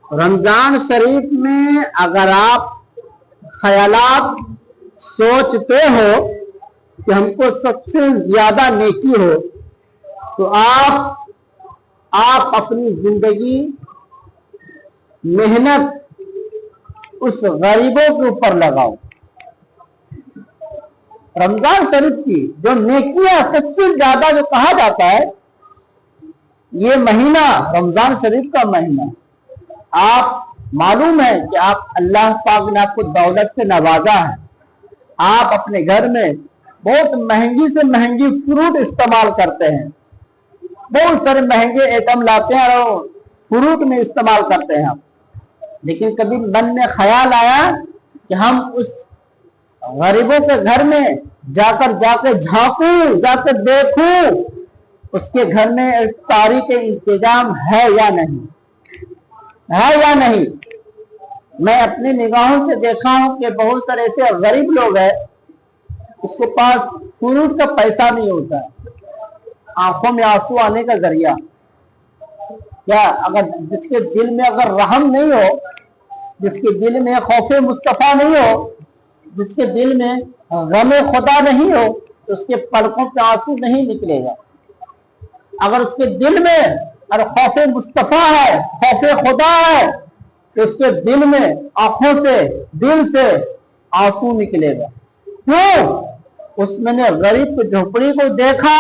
رمضان شریف میں اگر آپ خیالات سوچتے ہو کہ ہم کو سب سے زیادہ نیکی ہو تو آپ اپنی زندگی محنت اس غریبوں کے اوپر لگاؤ۔ رمضان شریف کی جو نیکیاں سب سے زیادہ جو کہا جاتا ہے، یہ مہینہ رمضان شریف کا مہینہ، آپ معلوم ہے کہ آپ اللہ پاک نے آپ کو دولت سے نوازا ہے، آپ اپنے گھر میں بہت مہنگی سے مہنگی فروٹ استعمال کرتے ہیں، بہت سارے مہنگے ایٹم لاتے ہیں اور فروٹ میں استعمال کرتے ہیں آپ، لیکن کبھی من میں خیال آیا کہ ہم اس غریبوں کے گھر میں جا کے جھانکوں، جا کے دیکھوں اس کے گھر میں افطاری کے انتظام ہے یا نہیں میں اپنی نگاہوں سے دیکھا ہوں کہ بہت سارے ایسے غریب لوگ ہیں اس کے پاس فروٹ کا پیسہ نہیں ہوتا، آنکھوں میں آنسو آنے کا ذریعہ کیا؟ اگر جس کے دل میں اگر رحم نہیں ہو، جس کے دل میں خوف مصطفیٰ نہیں ہو، جس کے دل میں غم خدا نہیں ہو تو اس کے پلکوں پہ آنسو نہیں نکلے گا۔ اگر اس کے دل میں اور خوف مصطفیٰ ہے، خوف خدا ہے تو اس کے دل میں آنکھوں سے دل سے آنسو نکلے گا۔ کیوں؟ اس میں نے غریب کی جھوپڑی کو دیکھا،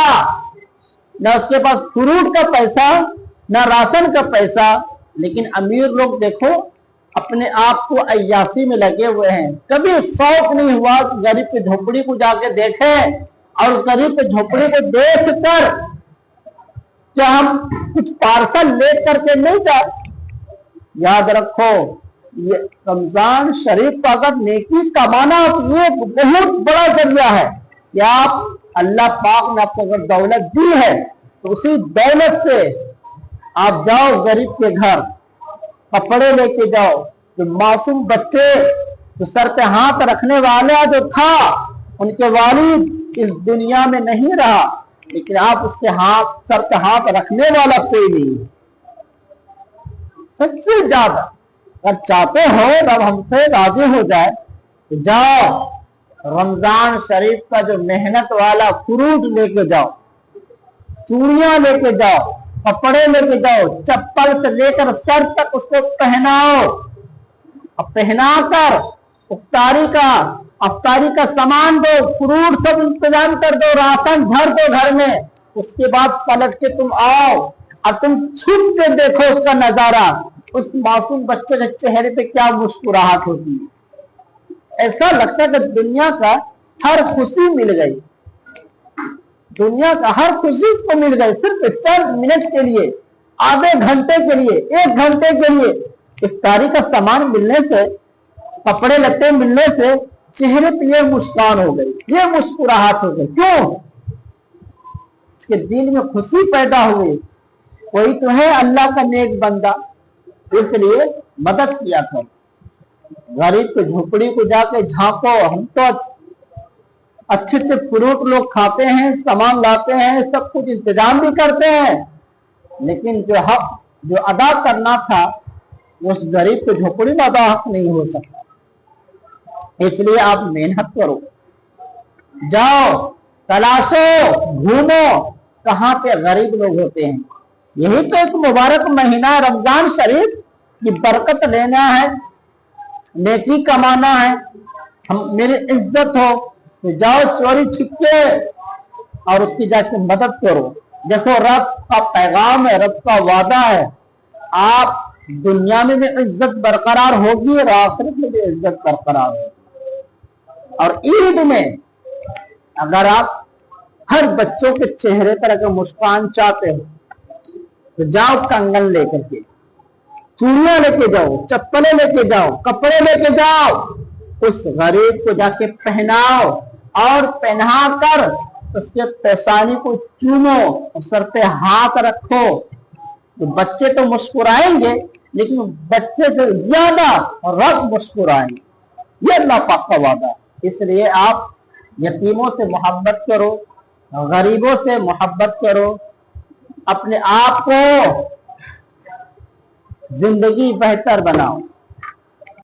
نہ اس کے پاس فروٹ کا پیسہ نہ راشن کا پیسہ، لیکن امیر لوگ دیکھو اپنے آپ کو عیاشی میں لگے ہوئے ہیں، کبھی شوق نہیں ہوا غریب کی جھوپڑی کو جا کے دیکھیں اور غریب کی جھوپڑی کو دیکھ کر کیا ہم کچھ پارسل لے کر کے نہیں جائے۔ یاد رکھو یہ رمضان شریف کا اگر نیکی کمانا تو یہ ایک بہت بڑا ذریعہ ہے کہ آپ اللہ پاک نے آپ کو اگر دولت دی ہے تو اسی دولت سے آپ جاؤ غریب کے گھر، کپڑے لے کے جاؤ، جو معصوم بچے جو سر پہ ہاتھ رکھنے والا جو تھا ان کے والد اس دنیا میں نہیں رہا، لیکن آپ اس کے سر پہ ہاتھ رکھنے والا کوئی نہیں ہے۔ سب سے زیادہ اگر چاہتے ہو رب ہم سے راضی ہو جائے تو جاؤ رمضان شریف کا جو محنت والا فروٹ لے کے جاؤ، چوڑیاں لے کے جاؤ، کپڑے لے کے جاؤ، چپل سے لے کر سر تک اس کو پہناؤ، اور پہنا کر افطاری کا سامان دو، فروٹ سب انتظام کر دو، راشن بھر دو گھر میں، اس کے بعد پلٹ کے تم آؤ اور تم چھپ کے دیکھو اس کا نظارہ، اس معصوم بچے کے چہرے پہ کیا مسکراہٹ ہوتی ہے، ایسا لگتا ہے کہ دنیا کا ہر خوشی مل گئی، دنیا کا ہر خوشی اس کو مل گئی، صرف چند منٹ کے لیے، آدھے گھنٹے کے لیے، ایک گھنٹے کے لیے افطاری کا سامان ملنے سے، کپڑے لتے ملنے سے چہرے پہ یہ مسکان ہو گئی، یہ مسکراہٹ ہو گئی۔ کیوں؟ اس کے دل میں خوشی پیدا ہوئی، کوئی تو ہے اللہ کا نیک بندہ، اس لیے مدد کیا کرو، غریب کی جھوپڑی کو جا کے جھانکو۔ ہم تو اچھے اچھے فروٹ لوگ کھاتے ہیں، سامان لاتے ہیں، سب کچھ انتظام بھی کرتے ہیں، لیکن جو حق جو ادا کرنا تھا اس غریب کی جھوپڑی میں ادا حق نہیں ہو سکتا۔ اس لیے آپ محنت کرو، جاؤ تلاشو، گھومو کہاں پہ غریب لوگ ہوتے ہیں۔ یہی تو ایک مبارک مہینہ رمضان شریف کی برکت لینا ہے، نیکی کمانا ہے، میری عزت ہو تو جاؤ چوری چھپ کے اور اس کی جا کے مدد کرو۔ دیکھو رب کا پیغام ہے، رب کا وعدہ ہے، آپ دنیا میں بھی عزت برقرار ہوگی اور آخرت میں بھی عزت برقرار ہوگی۔ اور عید میں اگر آپ ہر بچوں کے چہرے پر اگر مسکان چاہتے ہو تو جاؤ کنگن لے کر کے، چوڑیاں لے کے جاؤ، چپلیں لے کے جاؤ، کپڑے لے کے جاؤ، اس غریب کو جا کے پہناؤ اور پہنا کر اس کے پیشانی کو چومو اور سر پہ ہاتھ رکھو۔ تو بچے تو مسکرائیں گے لیکن بچے سے زیادہ رب مسکرائیں گے، یہ اللہ پاک کا وعدہ ہے۔ اس لیے آپ یتیموں سے محبت کرو، غریبوں سے محبت کرو، اپنے آپ کو زندگی بہتر بناؤ.